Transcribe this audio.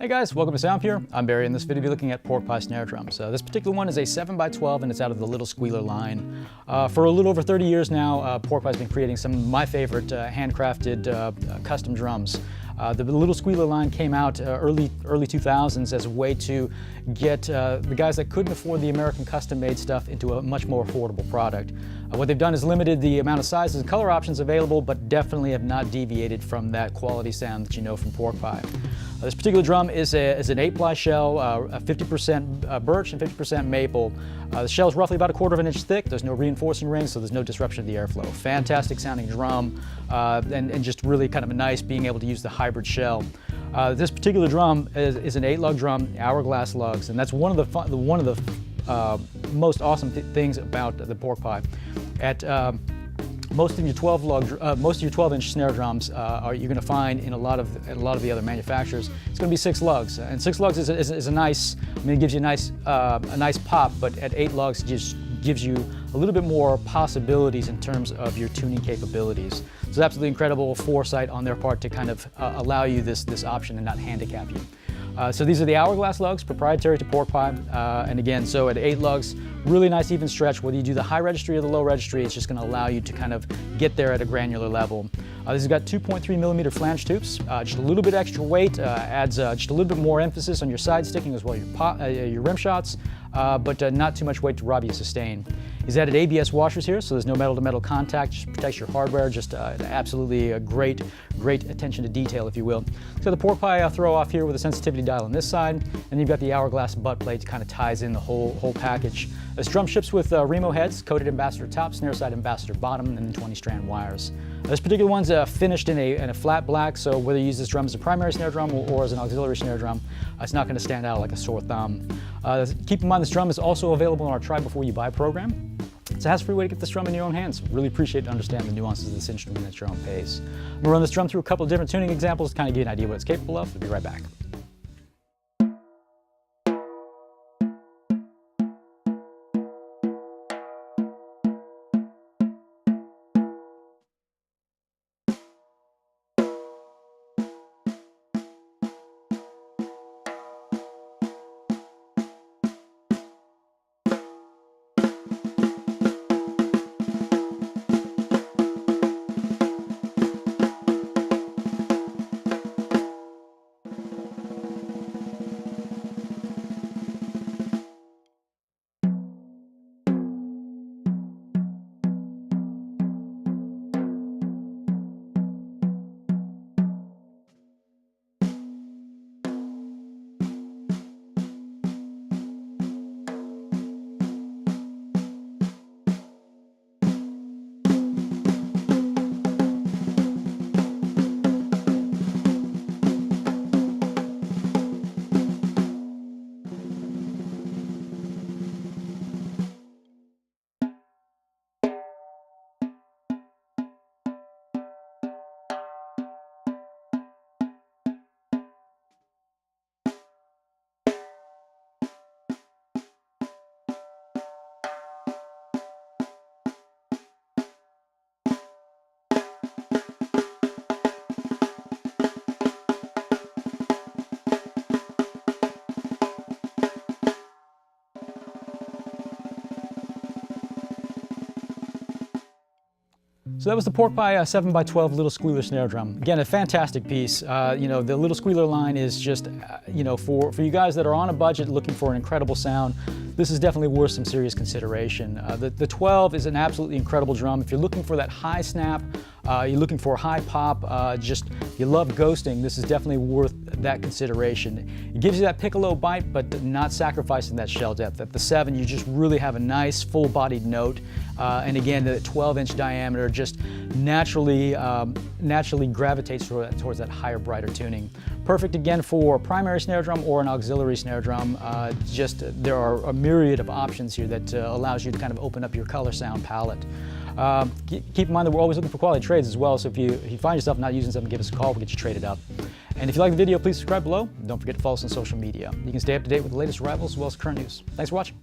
Hey guys, welcome to Sound Pure. I'm Barry. In this video, we'll be looking at pork pie snare drums. This particular one is a 7x12 and it's out of the Little Squealer line. For a little over 30 years now, pork pie's been creating some of my favorite handcrafted custom drums. The Little Squealer line came out early 2000s as a way to get the guys that couldn't afford the American custom-made stuff into a much more affordable product. What they've done is limited the amount of sizes and color options available, but definitely have not deviated from that quality sound that you know from pork pie. This particular drum is an 8-ply shell, 50% birch and 50% maple. The shell is roughly about a 1/4 inch thick. There's no reinforcing rings, so there's no disruption of the airflow. Fantastic sounding drum, and just really kind of a nice being able to use the hybrid shell. This particular drum is an 8-lug drum, hourglass lugs, and that's one of the most awesome things about the pork pie. At most of your 12-inch snare drums you're going to find in a lot of the other manufacturers. It's going to be 6 lugs, and 6 lugs is a nice. I mean, it gives you a nice pop, but at 8 lugs, it just gives you a little bit more possibilities in terms of your tuning capabilities. So it's absolutely incredible foresight on their part to kind of allow you this option and not handicap you. So these are the hourglass lugs, proprietary to pork pie, and again, so at 8 lugs, really nice even stretch. Whether you do the high registry or the low registry, it's just going to allow you to kind of get there at a granular level. This has got 2.3mm flange tubes, just a little bit extra weight, adds just a little bit more emphasis on your side sticking as well as your rim shots, but not too much weight to rob you of sustain. He's added ABS washers here, so there's no metal-to-metal contact, just protects your hardware, just absolutely a great attention to detail, if you will. So the pork pie throw off here with a sensitivity dial on this side, and you've got the hourglass butt plate to kind of ties in the whole package. This drum ships with Remo heads, coated ambassador top, snare side ambassador bottom, and then 20-strand wires. This particular one's finished in a flat black, so whether you use this drum as a primary snare drum or as an auxiliary snare drum, it's not going to stand out like a sore thumb. Keep in mind this drum is also available in our Try Before You Buy program. It's a hassle-free way to get this drum in your own hands. Really appreciate to understand the nuances of this instrument at your own pace. I'm going to run this drum through a couple of different tuning examples to kind of give you an idea what it's capable of. We'll be right back. So that was the pork pie 7x12 Little Squealer snare drum. Again, a fantastic piece. You know, the Little Squealer line is just, you know, for you guys that are on a budget looking for an incredible sound, this is definitely worth some serious consideration. The 12 is an absolutely incredible drum. If you're looking for that high snap, you're looking for high pop, just you love ghosting, this is definitely worth that consideration. It gives you that piccolo bite, but not sacrificing that shell depth. At the 7, you just really have a nice full-bodied note, and again, the 12-inch diameter just naturally gravitates towards that higher, brighter tuning. Perfect again for a primary snare drum or an auxiliary snare drum. There are a myriad of options here that allows you to kind of open up your color sound palette. Keep in mind that we're always looking for quality trades as well, so if you find yourself not using something, give us a call, we'll get you traded up. And if you like the video, please subscribe below. Don't forget to follow us on social media. You can stay up to date with the latest arrivals as well as current news. Thanks for watching.